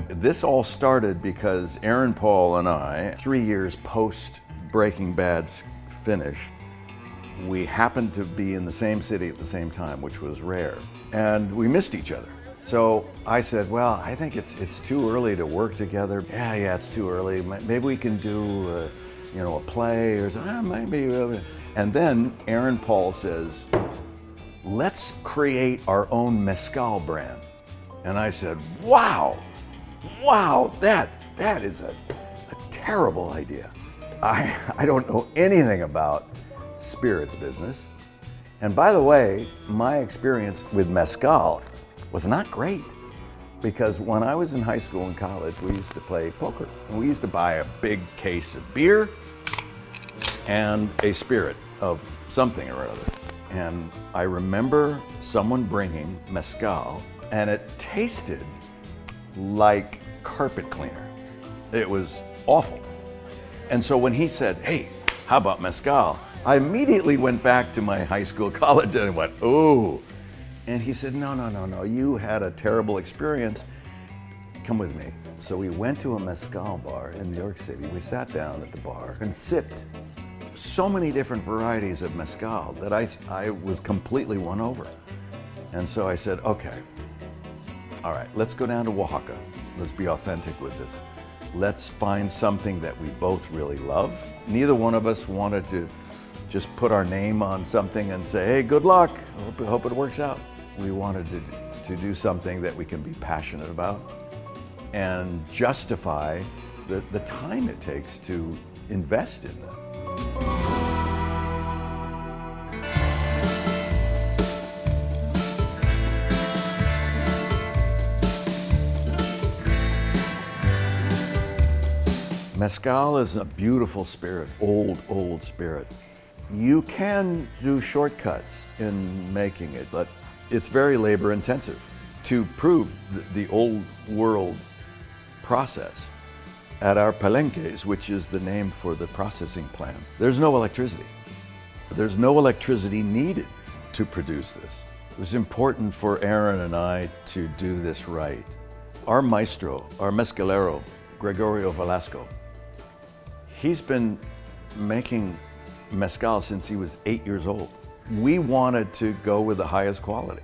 This all started because Aaron Paul and I, 3 years post Breaking Bad's finish, we happened to be in the same city at the same time, which was rare, and we missed each other. So I said, well, I think it's too early to work together. Yeah, it's too early. Maybe we can do a play or something. Maybe. And then Aaron Paul says, let's create our own mezcal brand. And I said, wow, that is a terrible idea. I don't know anything about spirits business. And by the way, my experience with mezcal was not great, because when I was in high school and college, we used to play poker. And we used to buy a big case of beer and a spirit of something or other. And I remember someone bringing mezcal, and it tasted like carpet cleaner. It was awful. And so when he said, hey, how about mezcal? I immediately went back to my high school, college, and I went, ooh. And he said, no, you had a terrible experience. Come with me. So we went to a mezcal bar in New York City. We sat down at the bar and sipped so many different varieties of mezcal that I was completely won over. And so I said, okay, all right, let's go down to Oaxaca. Let's be authentic with this. Let's find something that we both really love. Neither one of us wanted to just put our name on something and say, hey, good luck, hope it works out. We wanted to do something that we can be passionate about and justify the time it takes to invest in that. Mezcal is a beautiful spirit, old spirit. You can do shortcuts in making it, but it's very labor intensive. To prove the old world process, at our palenques, which is the name for the processing plant, there's no electricity. There's no electricity needed to produce this. It was important for Aaron and I to do this right. Our maestro, our mezcalero, Gregorio Velasco, he's been making mezcal since he was 8 years old. We wanted to go with the highest quality.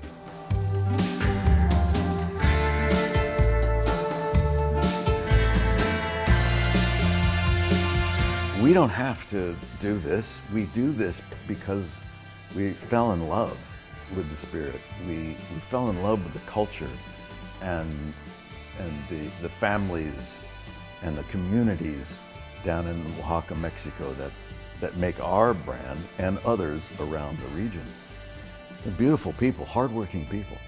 We don't have to do this. We do this because we fell in love with the spirit. We fell in love with the culture and the families and the communities down in Oaxaca, Mexico that make our brand and others around the region. They're beautiful people, hardworking people.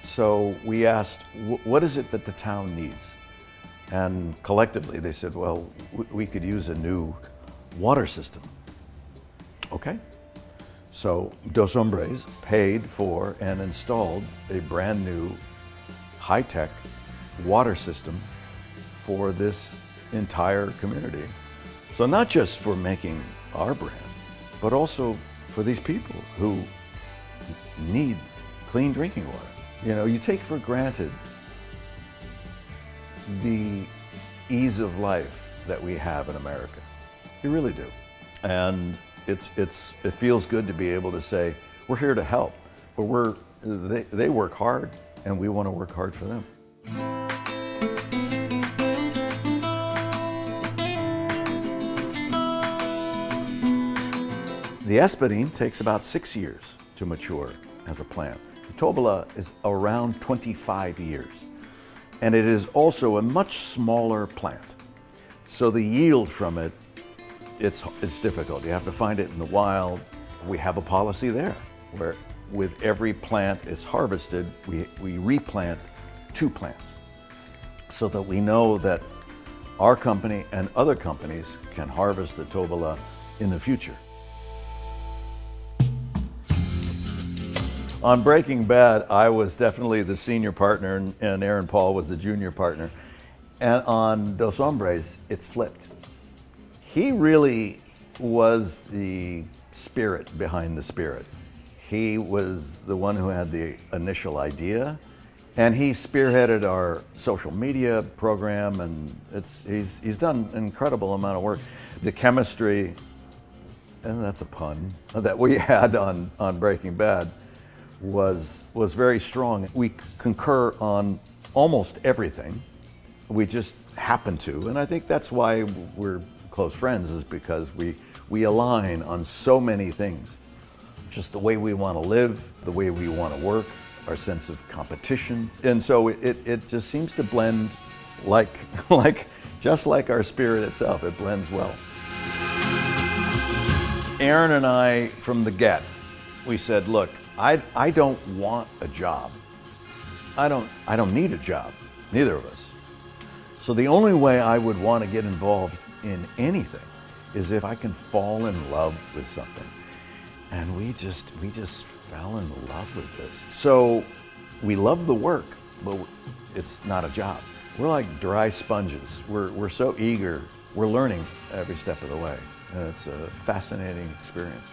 So we asked, what is it that the town needs? And collectively they said, well, we could use a new water system. Okay. So Dos Hombres paid for and installed a brand new high-tech water system for this entire community. So not just for making our brand, but also for these people who need clean drinking water. You know, you take for granted the ease of life that we have in America. You really do. And it feels good to be able to say, we're here to help, but they work hard and we want to work hard for them. The espadín takes about 6 years to mature as a plant. The tobola is around 25 years. And it is also a much smaller plant. So the yield from it, it's difficult. You have to find it in the wild. We have a policy there where with every plant is harvested, we replant 2 plants so that we know that our company and other companies can harvest the tobola in the future. On Breaking Bad, I was definitely the senior partner and Aaron Paul was the junior partner. And on Dos Hombres, it's flipped. He really was the spirit behind the spirit. He was the one who had the initial idea. And he spearheaded our social media program, and he's done an incredible amount of work. The chemistry, and that's a pun, that we had on Breaking Bad was very strong. We concur on almost everything. We just happen to, and I think that's why we're close friends, is because we align on so many things. Just the way we want to live, the way we want to work, our sense of competition. And so it just seems to blend just like our spirit itself, it blends well. Aaron and I, from the get, we said, look, I don't want a job. I don't need a job, neither of us. So the only way I would want to get involved in anything is if I can fall in love with something. And we just fell in love with this. So we love the work, but it's not a job. We're like dry sponges. We're so eager. We're learning every step of the way. And it's a fascinating experience.